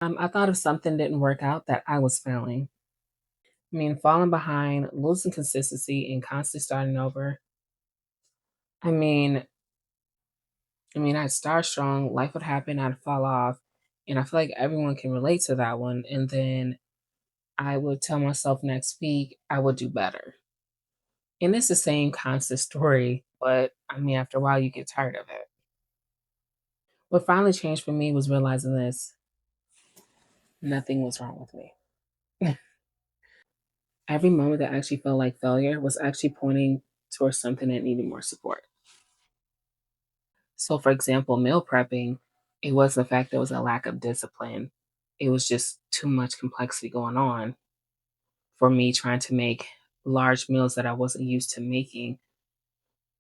I thought if something didn't work out, that I was failing. I mean, falling behind, losing consistency, and constantly starting over. I mean, I'd start strong, life would happen, I'd fall off, and I feel like everyone can relate to that one. And then I would tell myself next week I would do better. And it's the same constant story, but after a while, you get tired of it. What finally changed for me was realizing this: nothing was wrong with me. Every moment that actually felt like failure was actually pointing towards something that needed more support. So, for example, meal prepping, it wasn't the fact there was a lack of discipline. It was just too much complexity going on for me trying to make large meals that I wasn't used to making.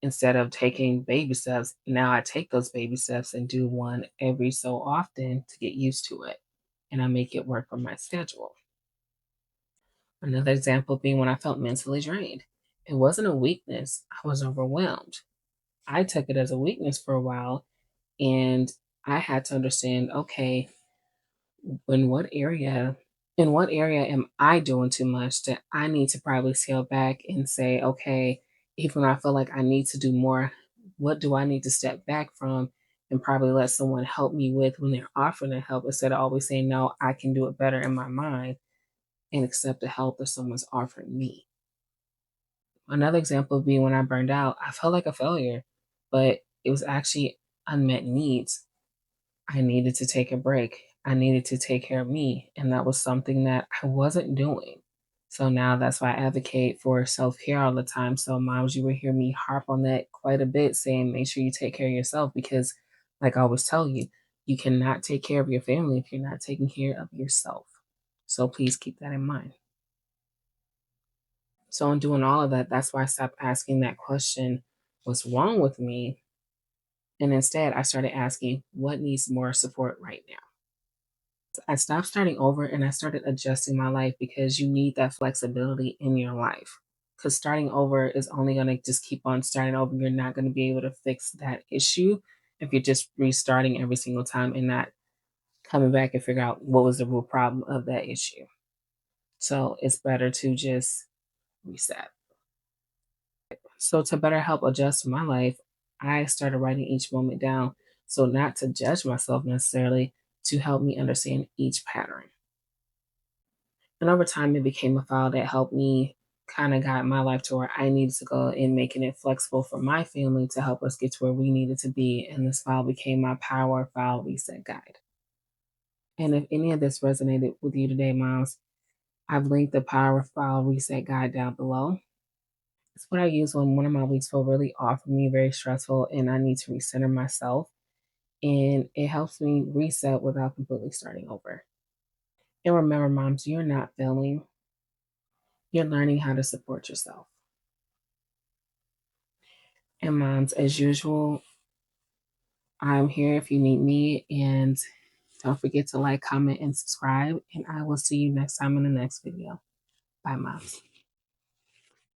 Instead of taking baby steps, now I take those baby steps and do one every so often to get used to it. And I make it work for my schedule. Another example being when I felt mentally drained. It wasn't a weakness, I was overwhelmed. I took it as a weakness for a while, and I had to understand, okay, in what area in what area am I doing too much that I need to probably scale back and say, okay, even when I feel like I need to do more, what do I need to step back from and probably let someone help me with when they're offering to help, instead of always saying, no, I can do it better in my mind, and accept the help that someone's offering me. Another example would be when I burned out, I felt like a failure, but it was actually unmet needs. I needed to take a break. I needed to take care of me. And that was something that I wasn't doing. So now that's why I advocate for self care all the time. So, moms, you will hear me harp on that quite a bit, saying make sure you take care of yourself because, like I always tell you, you cannot take care of your family if you're not taking care of yourself. So, please keep that in mind. So, in doing all of that, that's why I stopped asking that question, what's wrong with me? And instead, I started asking, what needs more support right now? I stopped starting over and I started adjusting my life because you need that flexibility in your life. Because starting over is only going to just keep on starting over. You're not going to be able to fix that issue if you're just restarting every single time and not coming back and figure out what was the real problem of that issue. So it's better to just reset. So to better help adjust my life, I started writing each moment down. So not to judge myself necessarily, to help me understand each pattern. And over time, it became a file that helped me kind of guide my life to where I needed to go in, making it flexible for my family to help us get to where we needed to be. And this file became my Power File Reset Guide. And if any of this resonated with you today, moms, I've linked the Power File Reset Guide down below. It's what I use when one of my weeks feel really off for me, very stressful, and I need to recenter myself. And it helps me reset without completely starting over. And remember, moms, you're not failing. You're learning how to support yourself. And moms, as usual, I'm here if you need me. And don't forget to like, comment, and subscribe. And I will see you next time in the next video. Bye, moms.